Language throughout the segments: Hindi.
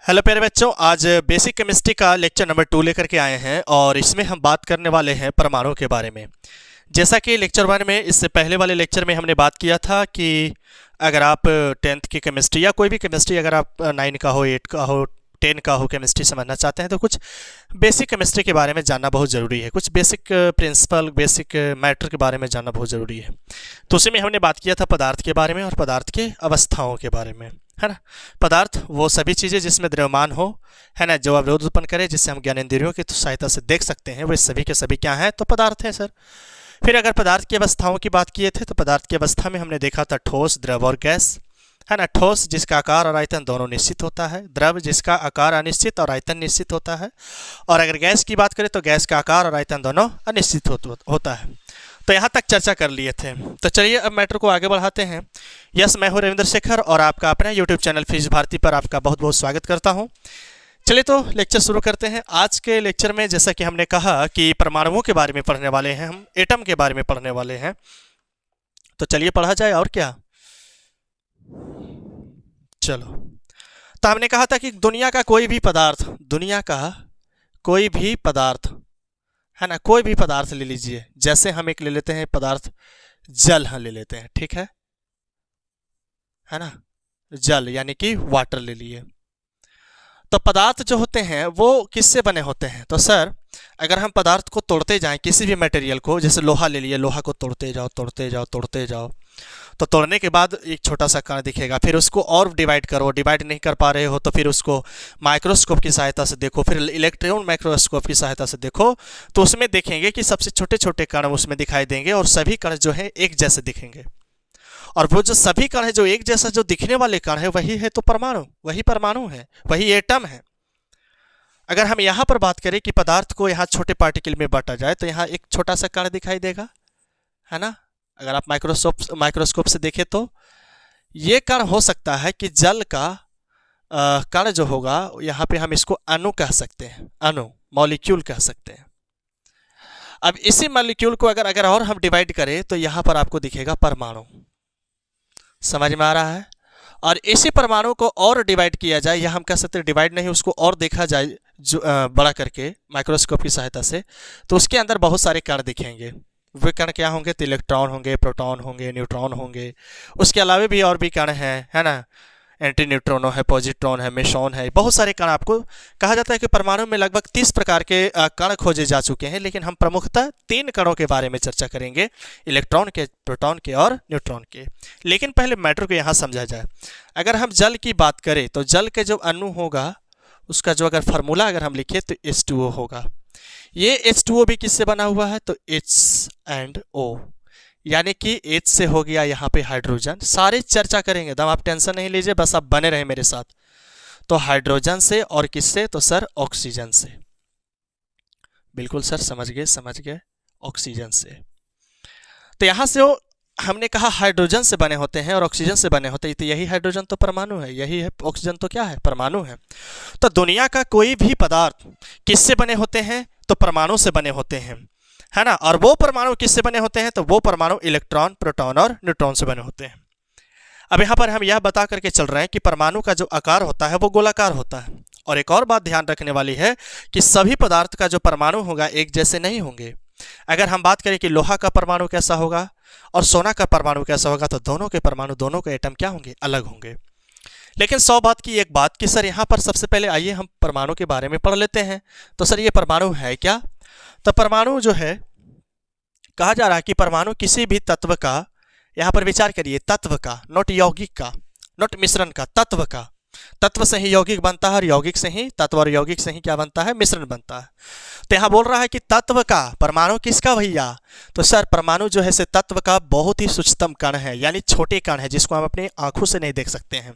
हेलो प्यारे बच्चों, आज बेसिक केमिस्ट्री का लेक्चर नंबर 2 लेकर के आए हैं और इसमें हम बात करने वाले हैं परमाणु के बारे में। जैसा कि लेक्चर 1 में, इससे पहले वाले लेक्चर में हमने बात किया था कि अगर आप 10th की केमिस्ट्री या कोई भी केमिस्ट्री, अगर आप 9 का हो, 8 का हो, 10 का हो, केमिस्ट्री समझना चाहते हैं तो कुछ बेसिक केमिस्ट्री के बारे में जानना बहुत ज़रूरी है। कुछ बेसिक प्रिंसिपल, बेसिक मैटर के बारे में जानना बहुत ज़रूरी है। तो उसी में हमने बात किया था पदार्थ के बारे में और पदार्थ के अवस्थाओं के बारे में, है ना। पदार्थ वो सभी चीज़ें जिसमें द्रव्यमान हो, है ना, जो अवरोध उत्पन्न करे, जिससे हम ज्ञानेंद्रियों की सहायता से देख सकते हैं, वे सभी के सभी क्या हैं, तो पदार्थ हैं सर। फिर अगर पदार्थ की अवस्थाओं की बात किए थे तो पदार्थ की अवस्था में हमने देखा था ठोस, द्रव और गैस, है ना। ठोस जिसका आकार और आयतन दोनों निश्चित होता है, द्रव जिसका आकार अनिश्चित और आयतन निश्चित होता है, और अगर गैस की बात करें तो गैस का आकार और आयतन दोनों अनिश्चित होता है। तो यहाँ तक चर्चा कर लिए थे। तो चलिए अब मैटर को आगे बढ़ाते हैं। यस, मैं हूँ रविंद्र शेखर और आपका अपना यूट्यूब चैनल फिजिक्स भारती पर आपका बहुत बहुत स्वागत करता हूँ। चलिए तो लेक्चर शुरू करते हैं। आज के लेक्चर में जैसा कि हमने कहा कि परमाणुओं के बारे में पढ़ने वाले हैं, हम एटम के बारे में पढ़ने वाले हैं। तो चलिए पढ़ा जाए, और क्या। चलो, तो हमने कहा था कि दुनिया का कोई भी पदार्थ, दुनिया का कोई भी पदार्थ, है ना, कोई भी पदार्थ ले लीजिए। जैसे हम एक ले लेते हैं पदार्थ, जल हम ले लेते हैं, ठीक है ना। जल यानी कि वाटर ले लिए। तो पदार्थ जो होते हैं वो किससे बने होते हैं? तो सर, अगर हम पदार्थ को तोड़ते जाएं, किसी भी मटेरियल को, जैसे लोहा ले लिए, लोहा को तोड़ते जाओ तोड़ते जाओ तोड़ते जाओ, तो तोड़ने के बाद एक छोटा सा कण दिखेगा। फिर उसको और डिवाइड करो, डिवाइड नहीं कर पा रहे हो तो फिर उसको माइक्रोस्कोप की सहायता से देखो, फिर इलेक्ट्रॉन माइक्रोस्कोप की सहायता से देखो, तो उसमें देखेंगे कि सबसे छोटे छोटे कण उसमें दिखाई देंगे और सभी कण जो है एक जैसे दिखेंगे। और वो जो सभी कण है जो एक जैसा जो दिखने वाले कण है, वही है तो परमाणु, वही परमाणु है, वही एटम है। अगर हम यहाँ पर बात करें कि पदार्थ को यहाँ छोटे पार्टिकल में बांटा जाए तो यहाँ एक छोटा सा कण दिखाई देगा, है ना। अगर आप माइक्रोस्कोप से देखें तो ये कण हो सकता है कि जल का कण जो होगा, यहाँ पे हम इसको अणु कह सकते हैं, अणु, मॉलिक्यूल कह सकते हैं। अब इसी मॉलिक्यूल को अगर और हम डिवाइड करें तो यहाँ पर आपको दिखेगा परमाणु। समझ में आ रहा है? और इसी परमाणु को और डिवाइड किया जाए, या हम कह सकते हैं डिवाइड नहीं, उसको और देखा जाए जो बड़ा करके माइक्रोस्कोप की सहायता से, तो उसके अंदर बहुत सारे कण दिखेंगे। वे कण क्या होंगे? तो इलेक्ट्रॉन होंगे, प्रोटॉन होंगे, न्यूट्रॉन होंगे। उसके अलावा भी और भी कण हैं, है ना। एंटी न्यूट्रॉनो है, पॉजिट्रॉन है, मेसॉन है, बहुत सारे कण। आपको कहा जाता है कि परमाणु में लगभग 30 प्रकार के कण खोजे जा चुके हैं, लेकिन हम प्रमुखतः 3 कणों के बारे में चर्चा करेंगे, इलेक्ट्रॉन के, प्रोटॉन के और न्यूट्रॉन के। लेकिन पहले मैटर को यहाँ समझा जाए। अगर हम जल की बात करें तो जल के जो अणु होगा, उसका जो अगर फार्मूला अगर हम लिखें तो H2O होगा। ये H2O भी किससे बना हुआ है? तो H and O, यानी कि H से हो गया यहाँ पे हाइड्रोजन। सारे चर्चा करेंगे, दम आप टेंशन नहीं लीजिए, बस आप बने रहे मेरे साथ। तो हाइड्रोजन से, और किससे? तो सर ऑक्सीजन से। बिल्कुल सर, समझ गए, ऑक्सीजन से। तो यहाँ से वो हमने कहा हाइड्रोजन से बने होते हैं और ऑक्सीजन से बने होते हैं, तो यही हाइड्रोजन तो परमाणु है, यही है ऑक्सीजन तो क्या है? परमाणु है। तो दुनिया का कोई भी पदार्थ किससे बने होते हैं? तो परमाणु से बने होते हैं, है ना। और वो परमाणु किससे बने होते हैं? तो वो परमाणु इलेक्ट्रॉन, प्रोटॉन और न्यूट्रॉन से बने होते हैं। अब यहाँ पर हम यह बता करके चल रहे हैं कि परमाणु का जो आकार होता है वो गोलाकार होता है। और एक और बात ध्यान रखने वाली है कि सभी पदार्थ का जो परमाणु होगा एक जैसे नहीं होंगे। अगर हम बात करें कि लोहा का परमाणु कैसा होगा और सोना का परमाणु कैसा होगा, तो दोनों के परमाणु, दोनों के एटम क्या होंगे? अलग होंगे। लेकिन 100 बात की एक बात कि सर यहाँ पर सबसे पहले आइए हम परमाणु के बारे में पढ़ लेते हैं। तो सर ये परमाणु है क्या? तो परमाणु जो है, कहा जा रहा है कि परमाणु किसी भी तत्व का, यहाँ पर विचार करिए, तत्व का, नॉट यौगिक का, नॉट मिश्रण का, तत्व का। तत्व से ही यौगिक बनता है और यौगिक से ही तत्व, और यौगिक से ही क्या बनता है? मिश्रण बनता है। तो यहाँ बोल रहा है कि तत्व का, परमाणु किसका भैया? तो सर परमाणु जो है से तत्व का बहुत ही सूक्ष्मतम कण है, यानी छोटे कण है, जिसको हम अपनी आंखों से नहीं देख सकते हैं।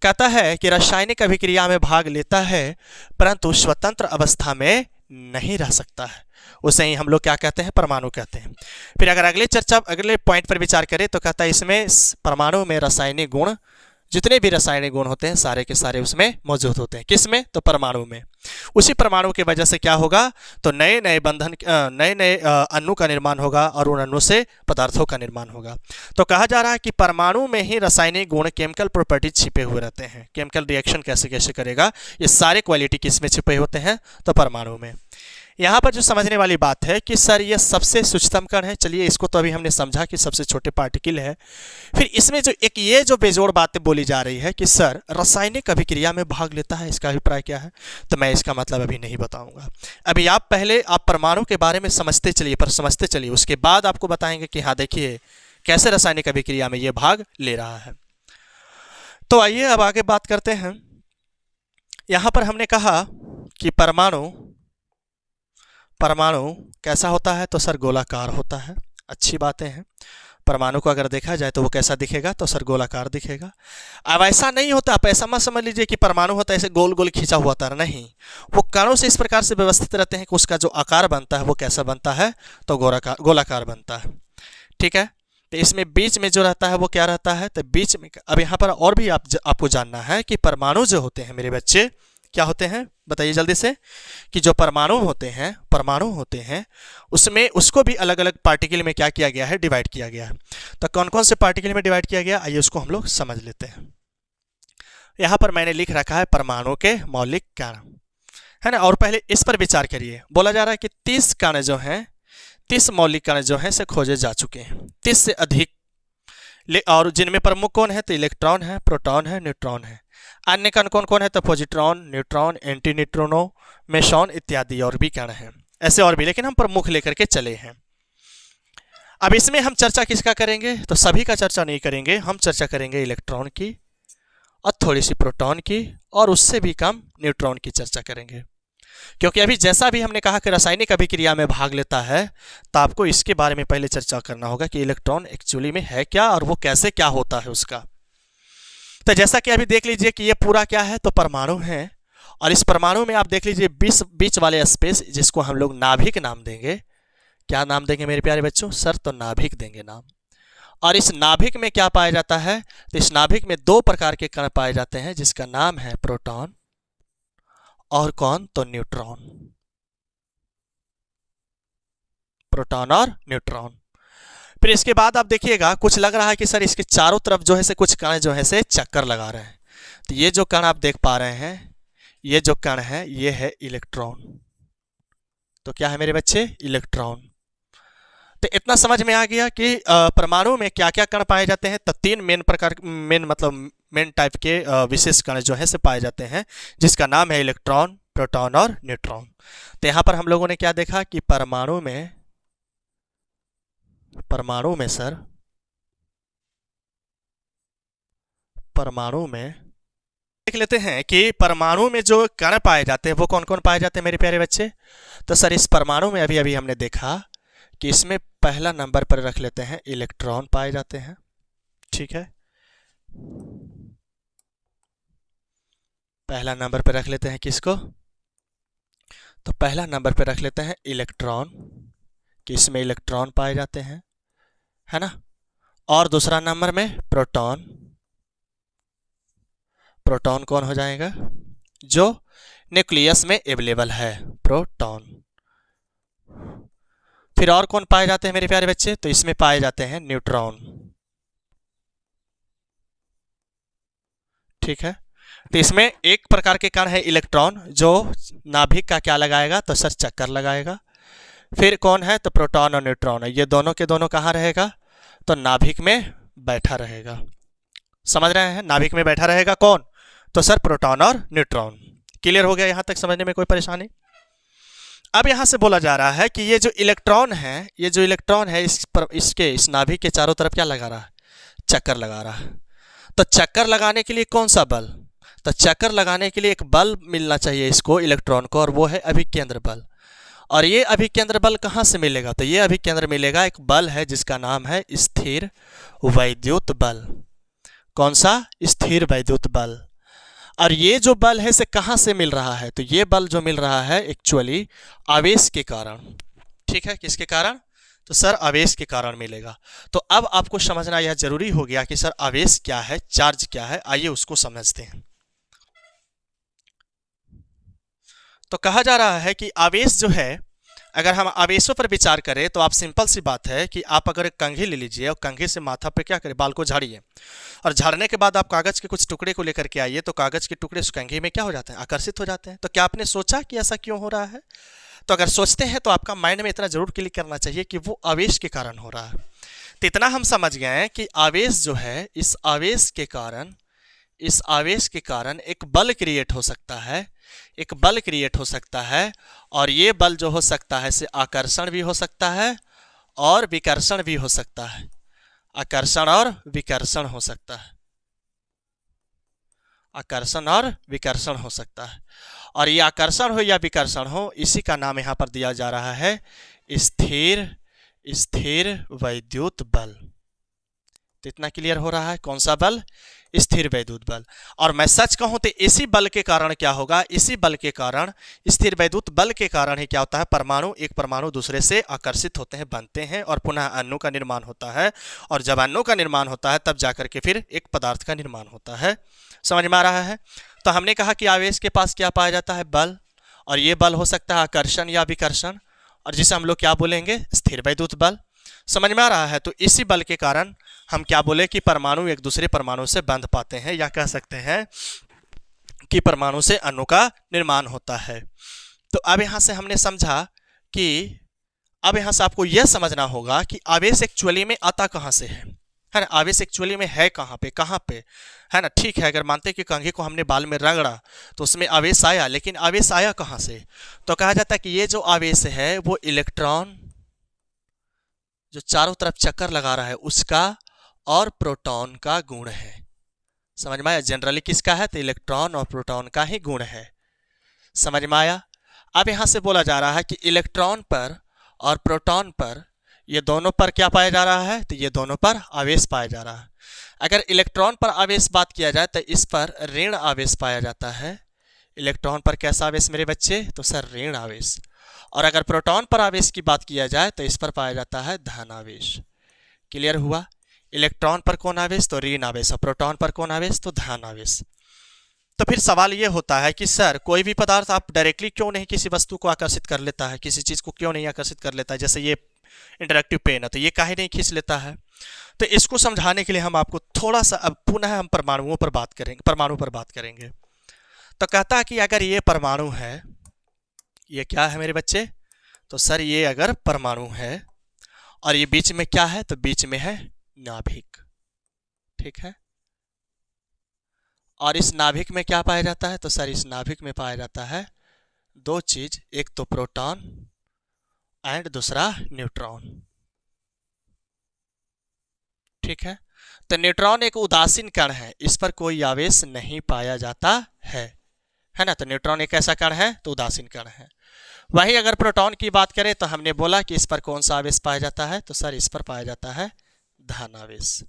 कहता है कि रासायनिक अभिक्रिया में भाग लेता है परंतु स्वतंत्र अवस्था में नहीं रह सकता है, उसे ही हम लोग क्या कहते हैं? परमाणु कहते हैं। फिर अगर अगले पॉइंट पर विचार करें तो कहता है इसमें परमाणु में रासायनिक गुण जितने भी रासायनिक गुण होते हैं सारे के सारे उसमें मौजूद होते हैं। किस में? तो परमाणु में। उसी परमाणु की वजह से क्या होगा? तो नए नए बंधन, नए नए अणु का निर्माण होगा और उन अणु से पदार्थों का निर्माण होगा। तो कहा जा रहा है कि परमाणु में ही रासायनिक गुण, केमिकल प्रॉपर्टीज छिपे हुए रहते हैं। केमिकल रिएक्शन कैसे कैसे करेगा, ये सारे क्वालिटी किस में छिपे होते हैं? तो परमाणु में। यहाँ पर जो समझने वाली बात है कि सर ये सबसे सूक्ष्मतम कण है, चलिए इसको तो अभी हमने समझा कि सबसे छोटे पार्टिकल है। फिर इसमें जो एक ये जो बेजोड़ बातें बोली जा रही है कि सर रासायनिक अभिक्रिया में भाग लेता है, इसका अभिप्राय क्या है? तो मैं इसका मतलब अभी नहीं बताऊंगा। अभी आप पहले आप परमाणु के बारे में समझते चलिए, उसके बाद आपको बताएंगे कि हाँ देखिए कैसे रासायनिक अभिक्रिया में ये भाग ले रहा है। तो आइए अब आगे बात करते हैं। यहाँ पर हमने कहा कि परमाणु कैसा होता है? तो सर गोलाकार होता है। अच्छी बातें हैं। परमाणु को अगर देखा जाए तो वो कैसा दिखेगा? तो सर गोलाकार दिखेगा। अब ऐसा नहीं होता, आप ऐसा मत समझ लीजिए कि परमाणु होता है ऐसे गोल गोल खींचा हुआ तार, नहीं, वो कणों से इस प्रकार से व्यवस्थित रहते हैं कि उसका जो आकार बनता है वो कैसा बनता है? तो गोलाकार बनता है। ठीक है। तो इसमें बीच में जो रहता है वो क्या रहता है? तो बीच में अब यहाँ पर और भी आपको जानना है कि परमाणु जो होते हैं मेरे बच्चे क्या होते हैं? बताइए जल्दी से कि जो परमाणु होते हैं उसमें उसको भी अलग अलग पार्टिकल में क्या किया गया है? डिवाइड किया गया है। तो कौन कौन से पार्टिकल में डिवाइड किया गया? आइए उसको हम लोग समझ लेते हैं। यहाँ पर मैंने लिख रखा है परमाणु के मौलिक कण, है ना। और पहले इस पर विचार करिए। बोला जा रहा है कि 30 कण जो हैं, 30 मौलिक कण जो हैं से खोजे जा चुके हैं, 30 से अधिक। और जिनमें प्रमुख कौन है? तो इलेक्ट्रॉन है, प्रोटॉन है, न्यूट्रॉन है। अन्य कण कौन कौन है? तो positron, neutron, anti neutrino, meson इत्यादि और भी कण हैं। ऐसे और भी, लेकिन हम प्रमुख लेकर के चले हैं। अब इसमें हम चर्चा किसका करेंगे? तो सभी का चर्चा नहीं करेंगे, हम चर्चा करेंगे इलेक्ट्रॉन की और थोड़ी सी प्रोटॉन की और उससे भी कम न्यूट्रॉन की चर्चा करेंगे। क्योंकि अभी जैसा भी हमने कहा कि रासायनिक अभिक्रिया में भाग लेता है, तो आपको इसके बारे में पहले चर्चा करना होगा कि इलेक्ट्रॉन एक्चुअली में है क्या और वो कैसे क्या होता है उसका। तो जैसा कि अभी देख लीजिए कि ये पूरा क्या है? तो परमाणु है। और इस परमाणु में आप देख लीजिए बीच वाले स्पेस, जिसको हम लोग नाभिक नाम देंगे। क्या नाम देंगे मेरे प्यारे बच्चों? सर तो नाभिक देंगे नाम। और इस नाभिक में क्या पाया जाता है? तो इस नाभिक में 2 प्रकार के कण पाए जाते हैं, जिसका नाम है प्रोटॉन और कौन? तो न्यूट्रॉन। प्रोटॉन और न्यूट्रॉन। फिर इसके बाद आप देखिएगा कुछ लग रहा है कि सर इसके चारों तरफ जो है से कुछ कण जो है से चक्कर लगा रहे हैं। तो ये जो कण आप देख पा रहे हैं, ये जो कण है ये है इलेक्ट्रॉन। तो क्या है मेरे बच्चे? इलेक्ट्रॉन। तो इतना समझ में आ गया कि परमाणु में क्या क्या कण पाए जाते हैं। तो 3 मेन टाइप के विशेष कण जो है से पाए जाते हैं, जिसका नाम है इलेक्ट्रॉन, प्रोटॉन और न्यूट्रॉन। तो यहाँ पर हम लोगों ने क्या देखा कि परमाणु में देख लेते हैं कि परमाणु में जो कण पाए जाते हैं वो कौन कौन पाए जाते हैं मेरे प्यारे बच्चे। तो सर इस परमाणु में अभी हमने देखा कि इसमें पहला नंबर पर रख लेते हैं इलेक्ट्रॉन पाए जाते हैं। ठीक है, पहला नंबर पर रख लेते हैं किसको? तो पहला नंबर पर रख लेते हैं इलेक्ट्रॉन, कि इसमें इलेक्ट्रॉन पाए जाते हैं, है ना। और दूसरा नंबर में प्रोटॉन। प्रोटॉन कौन हो जाएगा? जो न्यूक्लियस में अवेलेबल है, प्रोटॉन। फिर और कौन पाए जाते हैं मेरे प्यारे बच्चे? तो इसमें पाए जाते हैं न्यूट्रॉन। ठीक है, तो इसमें एक प्रकार के कण है इलेक्ट्रॉन, जो नाभिक का क्या लगाएगा? तो सर चक्कर लगाएगा। फिर कौन है? तो प्रोटॉन और न्यूट्रॉन है। ये दोनों के दोनों कहाँ रहेगा? तो नाभिक में बैठा रहेगा। समझ रहे हैं? नाभिक में बैठा रहेगा कौन? तो सर प्रोटॉन और न्यूट्रॉन। क्लियर हो गया यहां तक? समझने में कोई परेशानी? अब यहां से बोला जा रहा है कि ये जो इलेक्ट्रॉन है, इस नाभिक के चारों तरफ क्या लगा रहा है? चक्कर लगा रहा है। तो चक्कर लगाने के लिए कौन सा बल? तो चक्कर लगाने के लिए एक बल मिलना चाहिए इसको, इलेक्ट्रॉन को, और वो है अभिकेंद्र बल। और ये अभिकेंद्र बल कहाँ से मिलेगा? तो ये अभिकेंद्र मिलेगा, एक बल है जिसका नाम है स्थिर वैद्युत बल। कौन सा? स्थिर वैद्युत बल। और ये जो बल है इसे कहाँ से मिल रहा है? तो ये बल जो मिल रहा है एक्चुअली आवेश के कारण। ठीक है, किसके कारण? तो सर आवेश के कारण मिलेगा। तो अब आपको समझना यह जरूरी हो गया कि सर आवेश क्या है, चार्ज क्या है। आइए उसको समझते हैं। तो कहा जा रहा है कि आवेश जो है, अगर हम आवेशों पर विचार करें तो आप सिंपल सी बात है कि आप अगर एक कंघी ले लीजिए और कंघी से माथा पे क्या करें, बाल को झाड़िए, और झाड़ने के बाद आप कागज के कुछ टुकड़े को लेकर के आइए, तो कागज के टुकड़े उस कंघी में क्या हो जाते हैं, आकर्षित हो जाते हैं। तो क्या आपने सोचा कि ऐसा क्यों हो रहा है? तो अगर सोचते हैं तो आपका माइंड में इतना जरूर क्लिक करना चाहिए कि वो आवेश के कारण हो रहा है। तो इतना हम समझ गए हैं कि आवेश जो है, इस आवेश के कारण एक बल क्रिएट हो सकता है, एक बल क्रिएट हो सकता है। और ये बल जो हो सकता है से आकर्षण भी हो सकता है और विकर्षण भी हो सकता है। आकर्षण और विकर्षण हो सकता है, आकर्षण और विकर्षण हो सकता है। और ये आकर्षण हो या विकर्षण हो, इसी का नाम यहां पर दिया जा रहा है स्थिर वैद्युत बल। तो इतना क्लियर हो रहा है, कौन सा बल? स्थिर वैद्युत बल। और मैं सच कहूं तो इसी बल के कारण क्या होगा, इसी बल के कारण, स्थिर वैद्युत बल के कारण ही क्या होता है, परमाणु, एक परमाणु दूसरे से आकर्षित होते हैं, बनते हैं और पुनः अणु का निर्माण होता है। और जब अणु का निर्माण होता है तब जाकर के फिर एक पदार्थ का निर्माण होता है। समझ में आ रहा है? तो हमने कहा कि आवेश के पास क्या पाया जाता है, बल। और ये बल हो सकता है आकर्षण या विकर्षण, और जिसे हम लोग क्या बोलेंगे, स्थिर वैद्युत बल। समझ में आ रहा है? तो इसी बल के कारण हम क्या बोले कि परमाणु एक दूसरे परमाणु से बंध पाते हैं, या कह सकते हैं कि परमाणु से अणु का निर्माण होता है। तो अब यहां से हमने समझा कि अब यहां से आपको यह समझना होगा कि आवेश एक्चुअली में आता कहां से है ना? आवेश एक्चुअली में है कहां पे, है ना? ठीक है, अगर मानते कि कंघी को हमने बाल में रगड़ा तो उसमें आवेश आया, लेकिन आवेश आया कहां से? तो कहा जाता है कि ये जो आवेश है वो इलेक्ट्रॉन जो चारों तरफ चक्कर लगा रहा है उसका और प्रोटॉन का गुण है। समझ में आया? जनरली किसका है? तो इलेक्ट्रॉन और प्रोटॉन का ही गुण है। समझ में आया? अब यहां से बोला जा रहा है कि इलेक्ट्रॉन पर और प्रोटॉन पर, ये दोनों पर क्या पाया जा रहा है? तो ये दोनों पर आवेश पाया जा रहा है। अगर इलेक्ट्रॉन पर आवेश बात किया जाए तो इस पर ऋण आवेश पाया जाता है। इलेक्ट्रॉन पर कैसा आवेश मेरे बच्चे? तो सर ऋण आवेश। और अगर प्रोटॉन पर आवेश की बात किया जाए तो इस पर पाया जाता है धन आवेश। क्लियर हुआ? इलेक्ट्रॉन पर कौन आवेश? तो ऋण आवेश। और प्रोटॉन पर कौन आवेश? तो धन आवेश। तो फिर सवाल ये होता है कि सर कोई भी पदार्थ आप डायरेक्टली क्यों नहीं किसी वस्तु को आकर्षित कर लेता है, किसी चीज को क्यों नहीं आकर्षित कर लेता है? जैसे ये इंटरैक्टिव पेन है तो ये काहे नहीं खींच लेता है? तो इसको समझाने के लिए हम आपको थोड़ा सा अब पुनः हम परमाणु पर बात करेंगे। तो कहता है कि अगर ये परमाणु है, ये क्या है मेरे बच्चे? तो सर ये अगर परमाणु है और ये बीच में क्या है? तो बीच में है नाभिक। ठीक है, और इस नाभिक में क्या पाया जाता है? तो सर इस नाभिक में पाया जाता है दो चीज, एक तो प्रोटॉन एंड दूसरा न्यूट्रॉन। ठीक है, तो न्यूट्रॉन एक उदासीन कण है, इस पर कोई आवेश नहीं पाया जाता है ना? तो न्यूट्रॉन एक ऐसा कण है, तो उदासीन कण है। वही अगर प्रोटॉन की बात करें तो हमने बोला कि इस पर कौन सा आवेश पाया जाता है? तो सर इस पर पाया जाता है धन आवेश।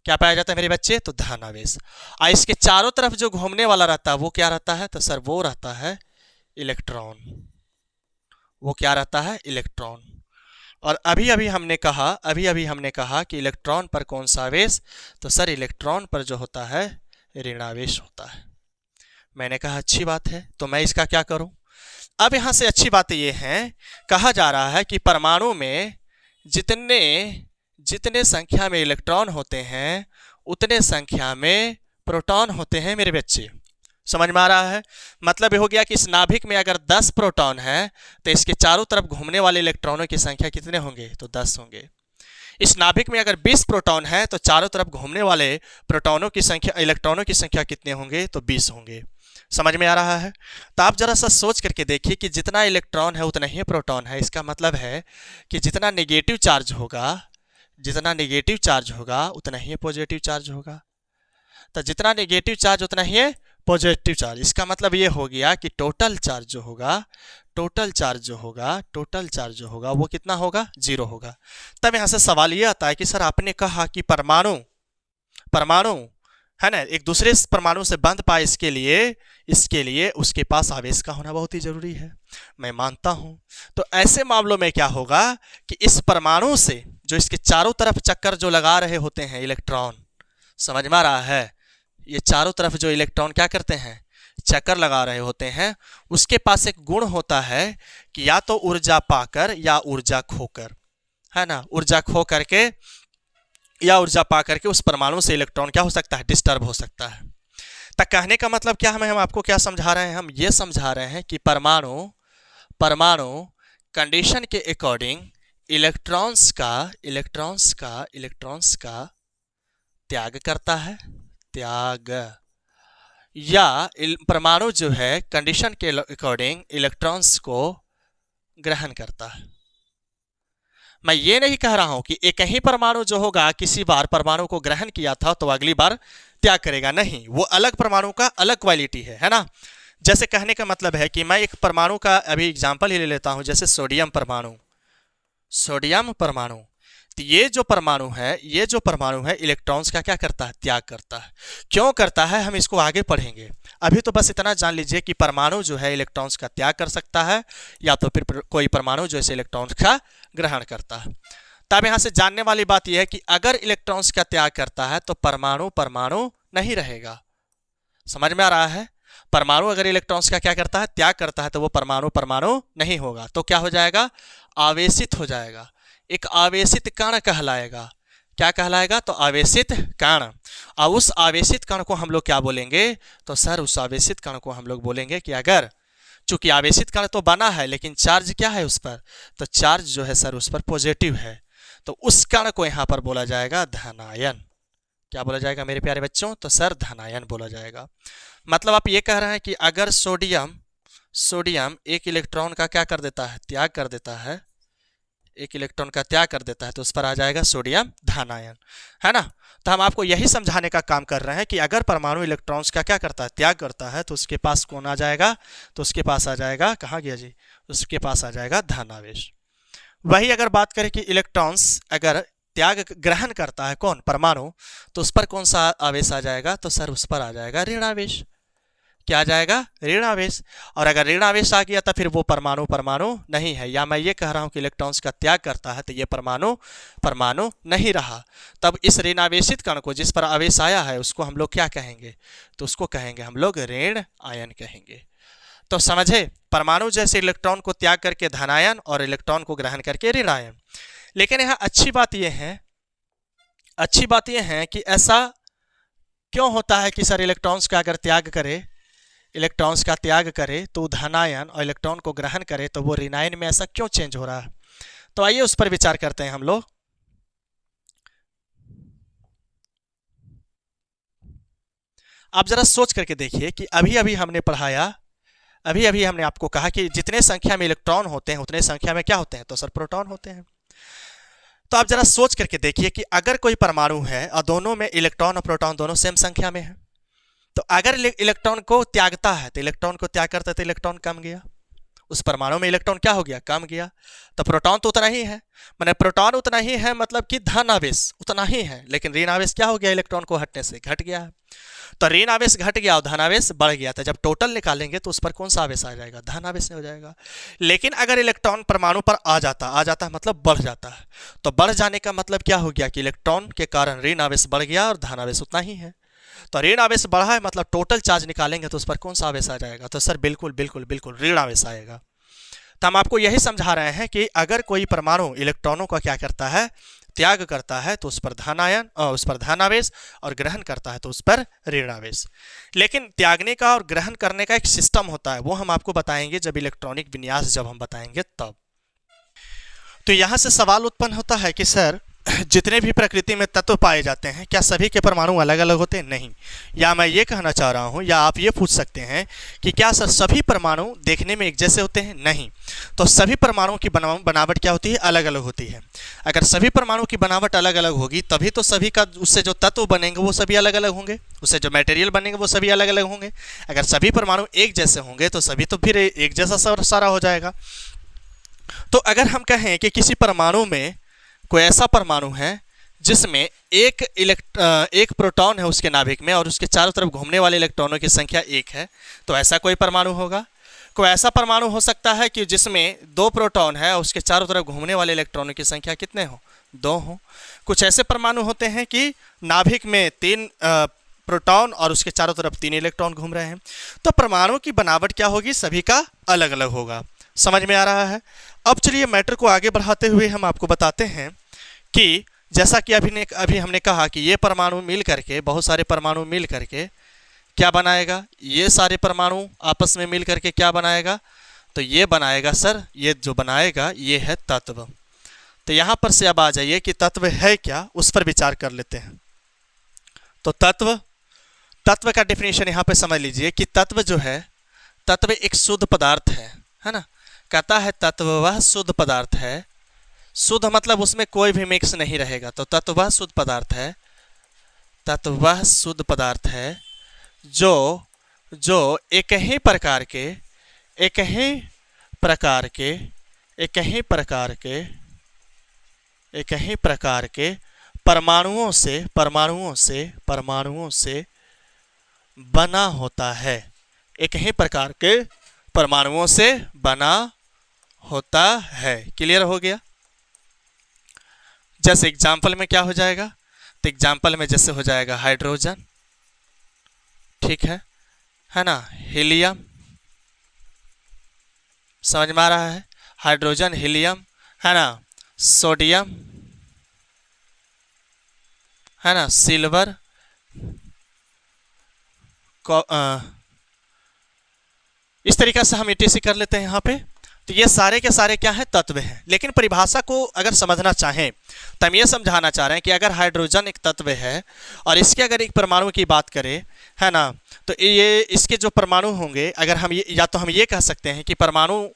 क्या पाया जाता है मेरे बच्चे? तो धन आवेश। और इसके चारों तरफ जो घूमने वाला रहता है वो क्या रहता है? तो सर वो रहता है इलेक्ट्रॉन। वो क्या रहता है? इलेक्ट्रॉन। और अभी अभी हमने कहा कि इलेक्ट्रॉन पर कौन सा आवेश? तो सर इलेक्ट्रॉन पर जो होता है ऋणावेश होता है। मैंने कहा अच्छी बात है, तो मैं इसका क्या करूं? अब यहां से अच्छी बात यह है, कहा जा रहा है कि परमाणु में जितने संख्या में इलेक्ट्रॉन होते हैं उतने संख्या में प्रोटॉन होते हैं मेरे बच्चे। समझ में आ रहा है? मतलब ये हो गया कि इस नाभिक में अगर 10 प्रोटॉन है तो इसके चारों तरफ घूमने वाले इलेक्ट्रॉनों की संख्या कितने होंगे? तो 10 होंगे। इस नाभिक में अगर 20 प्रोटॉन है तो चारों तरफ घूमने वाले प्रोटॉनों की संख्या, इलेक्ट्रॉनों की संख्या कितने होंगे? तो 20 होंगे। समझ में आ रहा है? तो आप जरा सा सोच करके देखिए कि जितना इलेक्ट्रॉन है उतना ही प्रोटॉन है। इसका मतलब है कि जितना नेगेटिव चार्ज होगा उतना ही पॉजिटिव चार्ज होगा। तो जितना नेगेटिव चार्ज उतना ही पॉजिटिव चार्ज। इसका मतलब ये हो गया कि टोटल चार्ज जो होगा वो कितना होगा? 0 होगा। तब यहां से सवाल ये आता है कि सर आपने कहा कि परमाणु है ना, एक दूसरे परमाणु से बंध पाए, इसके लिए उसके पास आवेश का होना बहुत ही जरूरी है, मैं मानता हूं। तो ऐसे मामलों में क्या होगा कि इस परमाणु से जो इसके चारों तरफ चक्कर जो लगा रहे होते हैं इलेक्ट्रॉन, समझ में आ रहा है, ये चारों तरफ जो इलेक्ट्रॉन क्या करते हैं, चक्कर लगा रहे होते हैं, उसके पास एक गुण होता है कि या तो ऊर्जा पाकर या ऊर्जा खोकर, है ना, ऊर्जा खो करके या ऊर्जा पा करके उस परमाणु से इलेक्ट्रॉन क्या हो सकता है, डिस्टर्ब हो सकता है। तक कहने का मतलब क्या हम आपको क्या समझा रहे हैं, हम ये समझा रहे हैं कि परमाणु कंडीशन के अकॉर्डिंग इलेक्ट्रॉन्स का त्याग करता है, त्याग, या परमाणु जो है कंडीशन के अकॉर्डिंग इलेक्ट्रॉन्स को ग्रहण करता है। मैं ये नहीं कह रहा हूं कि एक ही परमाणु जो होगा किसी बार परमाणु को ग्रहण किया था तो अगली बार त्याग करेगा, नहीं, वो अलग परमाणु का अलग क्वालिटी है ना। जैसे कहने का मतलब है कि मैं एक परमाणु का अभी एग्जांपल ही ले लेता हूं, जैसे सोडियम परमाणु। तो ये जो परमाणु है इलेक्ट्रॉन्स का क्या करता है, त्याग करता है। क्यों करता है हम इसको आगे पढ़ेंगे, अभी तो बस इतना जान लीजिए कि परमाणु जो है इलेक्ट्रॉन्स का त्याग कर सकता है या तो फिर कोई परमाणु जो है इलेक्ट्रॉन्स का ग्रहण करता है। तब यहाँ से जानने वाली बात यह है कि अगर इलेक्ट्रॉन्स का त्याग करता है तो परमाणु नहीं रहेगा, समझ में आ रहा है। परमाणु अगर इलेक्ट्रॉन्स का क्या करता है, त्याग करता है, तो वो परमाणु नहीं होगा, तो क्या हो जाएगा, आवेशित हो जाएगा, एक आवेशित कण कहलाएगा। क्या कहलाएगा, तो आवेशित कण। और उस आवेशित कण को हम लोग क्या बोलेंगे, तो सर उस आवेशित कण को हम लोग बोलेंगे कि अगर चूंकि आवेशित कण तो बना है लेकिन चार्ज क्या है उस पर, तो चार्ज जो है सर उस पर पॉजिटिव है, तो उस कण को यहां पर बोला जाएगा धनायन। क्या बोला जाएगा मेरे प्यारे बच्चों, तो सर धनायन बोला जाएगा। मतलब आप ये कह रहे हैं कि अगर सोडियम एक इलेक्ट्रॉन का क्या कर देता है, त्याग कर देता है, एक इलेक्ट्रॉन का त्याग कर देता है, तो उस पर आ जाएगा सोडियम धनायन, है ना। तो हम आपको यही समझाने का काम कर रहे हैं कि अगर परमाणु इलेक्ट्रॉन्स का क्या करता है, त्याग करता है, तो उसके पास कौन आ जाएगा, तो उसके पास आ जाएगा, कहाँ गया जी, उसके पास आ जाएगा धनावेश। वही अगर बात करें कि इलेक्ट्रॉन्स अगर त्याग ग्रहण करता है कौन, परमाणु, तो उस पर कौन सा आवेश आ जाएगा, तो सर उस पर आ जाएगा ऋणावेश। क्या आ जाएगा, ऋणावेश। और अगर ऋणावेश आ गया तो फिर वो परमाणु नहीं है, या मैं ये कह रहा हूं कि इलेक्ट्रॉन्स का त्याग करता है तो ये परमाणु नहीं रहा। तब इस ऋणावेशित कण को जिस पर आवेश आया है उसको हम लोग क्या कहेंगे, तो उसको कहेंगे हम लोग ऋण आयन कहेंगे। तो समझे, परमाणु जैसे इलेक्ट्रॉन को त्याग करके धनायन और इलेक्ट्रॉन को ग्रहण करके ऋण आयन। लेकिन यहाँ अच्छी बात यह है कि ऐसा क्यों होता है कि सर इलेक्ट्रॉन्स का अगर इलेक्ट्रॉन्स का त्याग करे तो धनायन और इलेक्ट्रॉन को ग्रहण करे तो वो ऋणायन में ऐसा क्यों चेंज हो रहा है। तो आइए उस पर विचार करते हैं हम लोग। आप जरा सोच करके देखिए कि अभी हमने पढ़ाया, अभी हमने आपको कहा कि जितने संख्या में इलेक्ट्रॉन होते हैं उतने संख्या में क्या होते हैं, तो सर प्रोटॉन होते हैं। तो आप जरा सोच करके देखिए कि अगर कोई परमाणु है और दोनों में इलेक्ट्रॉन और प्रोटॉन दोनों सेम संख्या में है, तो अगर इलेक्ट्रॉन को त्यागता है तो इलेक्ट्रॉन को त्याग करता है तो इलेक्ट्रॉन कम गया, उस परमाणु में इलेक्ट्रॉन क्या हो गया, कम गया। तो प्रोटॉन तो उतना ही है, माने प्रोटॉन उतना ही है, मतलब कि धन आवेश उतना ही है, लेकिन ऋण आवेश क्या हो गया, इलेक्ट्रॉन को हटने से घट गया है। तो ऋण आवेश घट गया और धन आवेश बढ़ गया, तो जब टोटल निकालेंगे तो उस पर कौन सा आवेश आ जाएगा, धन आवेश हो जाएगा। लेकिन अगर इलेक्ट्रॉन परमाणु पर आ जाता है मतलब बढ़ जाता है, तो बढ़ जाने का मतलब क्या हो गया कि इलेक्ट्रॉन के कारण ऋण आवेश बढ़ गया और धन आवेश उतना ही है। तो ऋण आवेश बढ़ा है मतलब टोटल चार्ज निकालेंगे तो उस पर कौन सा आवेश आ जाएगा, तो सर बिल्कुल ऋण आवेश आएगा। तो हम आपको यही समझा रहे हैं कि अगर कोई परमाणु इलेक्ट्रॉनों का क्या करता है, त्याग करता है, तो उस पर धनायन और उस पर धनावेश, और ग्रहण करता है तो उस पर ऋणावेश। लेकिन त्यागने का और ग्रहण करने का एक सिस्टम होता है, वो हम आपको बताएंगे जब इलेक्ट्रॉनिक विन्यास जब हम बताएंगे तब। तो यहाँ से सवाल उत्पन्न होता है कि सर जितने भी प्रकृति में तत्व पाए जाते हैं क्या सभी के परमाणु अलग अलग होते हैं, नहीं। या मैं ये कहना चाह रहा हूँ, या आप ये पूछ सकते हैं कि क्या सर सभी परमाणु देखने में एक जैसे होते हैं, नहीं। तो सभी परमाणुओं की बनावट क्या होती है, अलग अलग होती है। अगर सभी परमाणु की बनावट अलग अलग होगी तभी तो सभी का उससे जो तत्व बनेंगे वो सभी अलग अलग होंगे, उससे जो मटेरियल बनेंगे वो सभी अलग अलग होंगे। अगर सभी परमाणु एक जैसे होंगे तो सभी तो फिर एक जैसा सारा हो जाएगा। तो अगर हम कहें कि किसी परमाणु में कोई ऐसा परमाणु है जिसमें एक प्रोटॉन है उसके नाभिक में और उसके चारों तरफ घूमने वाले इलेक्ट्रॉनों की संख्या 1 है, तो ऐसा कोई परमाणु होगा। कोई ऐसा परमाणु हो सकता है कि जिसमें 2 प्रोटॉन है और उसके चारों तरफ घूमने वाले इलेक्ट्रॉनों की संख्या कितने हो, 2 हो। कुछ ऐसे परमाणु होते हैं कि नाभिक में 3 प्रोटॉन और उसके चारों तरफ 3 इलेक्ट्रॉन घूम रहे हैं। तो परमाणु की बनावट क्या होगी, सभी का अलग अलग होगा। समझ में आ रहा है। अब चलिए मैटर को आगे बढ़ाते हुए हम आपको बताते हैं कि जैसा कि अभी हमने कहा कि ये परमाणु मिल करके, बहुत सारे परमाणु मिल करके क्या बनाएगा, ये सारे परमाणु आपस में मिल करके क्या बनाएगा, तो ये बनाएगा सर, ये जो बनाएगा ये है तत्व। तो यहाँ पर से अब आ जाइए कि तत्व है क्या, उस पर विचार कर लेते हैं। तो तत्व का डेफिनेशन यहाँ पे समझ लीजिए कि तत्व जो है, तत्व एक शुद्ध पदार्थ है ना। कहता है तत्व वह शुद्ध पदार्थ है, शुद्ध मतलब उसमें कोई भी मिक्स नहीं रहेगा। तो तत्व वह शुद्ध पदार्थ है, तत्व वह शुद्ध पदार्थ है जो एक ही प्रकार के परमाणुओं से बना होता है। एक ही प्रकार के परमाणुओं से बना होता है। क्लियर हो गया। जैसे एग्जाम्पल में क्या हो जाएगा, तो एग्जाम्पल में जैसे हो जाएगा हाइड्रोजन, ठीक है ना, हीलियम, समझ में आ रहा है, हाइड्रोजन, हीलियम, है ना, सोडियम, है ना, सिल्वर, इस तरीके से हम ETC कर लेते हैं यहाँ पे। तो ये सारे के सारे क्या है, तत्व हैं। लेकिन परिभाषा को अगर समझना चाहें तो हम ये समझाना चाह रहे हैं कि अगर हाइड्रोजन एक तत्व है और इसके अगर एक परमाणु की बात करें, है ना, तो ये इसके जो परमाणु होंगे, अगर हम ये, या तो हम ये कह सकते हैं कि परमाणु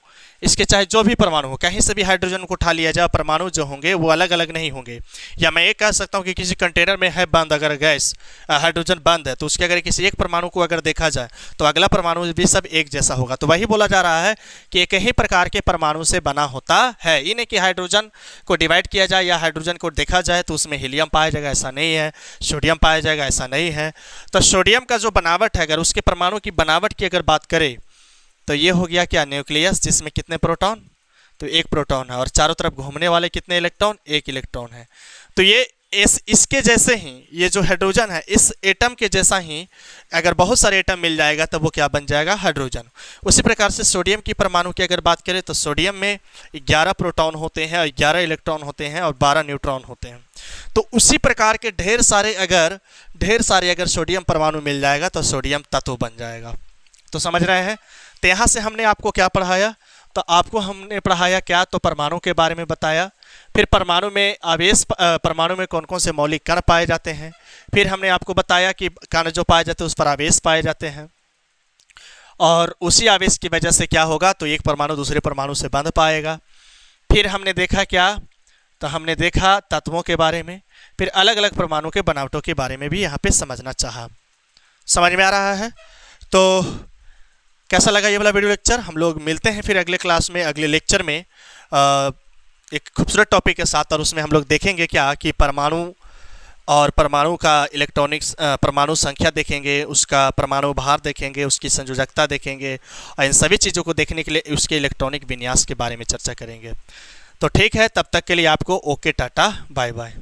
इसके चाहे जो भी परमाणु हो, कहीं से भी हाइड्रोजन को उठा लिया जाए, परमाणु जो होंगे वो अलग अलग नहीं होंगे। या मैं ये कह सकता हूँ कि किसी कंटेनर में है बंद, अगर गैस हाइड्रोजन बंद है, तो उसके अगर किसी एक परमाणु को अगर देखा जाए तो अगला परमाणु भी सब एक जैसा होगा। तो वही बोला जा रहा है कि एक ही प्रकार के परमाणु से बना होता है। ये नहीं कि हाइड्रोजन को डिवाइड किया जाए या हाइड्रोजन को देखा जाए तो उसमें हीलियम पाया जाएगा, ऐसा नहीं है। सोडियम पाया जाएगा, ऐसा नहीं है। तो सोडियम का जो बनावट है, अगर उसके परमाणु की बनावट की अगर बात करें तो ये हो गया क्या, न्यूक्लियस, जिसमें कितने प्रोटॉन, तो 1 प्रोटॉन है और चारों तरफ घूमने वाले कितने इलेक्ट्रॉन, 1 इलेक्ट्रॉन है। तो ये इसके जैसे ही ये जो हाइड्रोजन है, इस एटम के जैसा ही अगर बहुत सारे एटम मिल जाएगा तब वो क्या बन जाएगा, हाइड्रोजन। उसी प्रकार से सोडियम की परमाणु की अगर बात करें तो सोडियम में 11 प्रोटॉन होते हैं और 11 इलेक्ट्रॉन होते हैं और 12 न्यूट्रॉन होते हैं। तो उसी प्रकार के ढेर सारे अगर सोडियम परमाणु मिल जाएगा तो सोडियम तत्व बन जाएगा। तो समझ रहे हैं। तो यहाँ से हमने आपको क्या पढ़ाया, तो आपको हमने पढ़ाया क्या, तो परमाणु के बारे में बताया। फिर परमाणु में आवेश, परमाणु में कौन कौन से मौलिक कण पाए जाते हैं। फिर हमने आपको बताया कि कण जो पाए जाते हैं उस पर आवेश पाए जाते हैं और उसी आवेश की वजह से क्या होगा, तो एक परमाणु दूसरे परमाणु से बंध पाएगा। फिर हमने देखा क्या, तो हमने देखा तत्वों के बारे में। फिर अलग अलग परमाणु के बनावटों के बारे में भी यहाँ पे समझना चाहा। समझ में आ रहा है। तो कैसा लगा ये वाला वीडियो लेक्चर। हम लोग मिलते हैं फिर अगले क्लास में, अगले लेक्चर में एक खूबसूरत टॉपिक के साथ, और उसमें हम लोग देखेंगे क्या कि परमाणु और परमाणु का इलेक्ट्रॉनिक्स, परमाणु संख्या देखेंगे, उसका परमाणु भार देखेंगे, उसकी संयोजकता देखेंगे और इन सभी चीज़ों को देखने के लिए उसके इलेक्ट्रॉनिक विन्यास के बारे में चर्चा करेंगे। तो ठीक है, तब तक के लिए आपको ओके, टाटा, बाय बाय।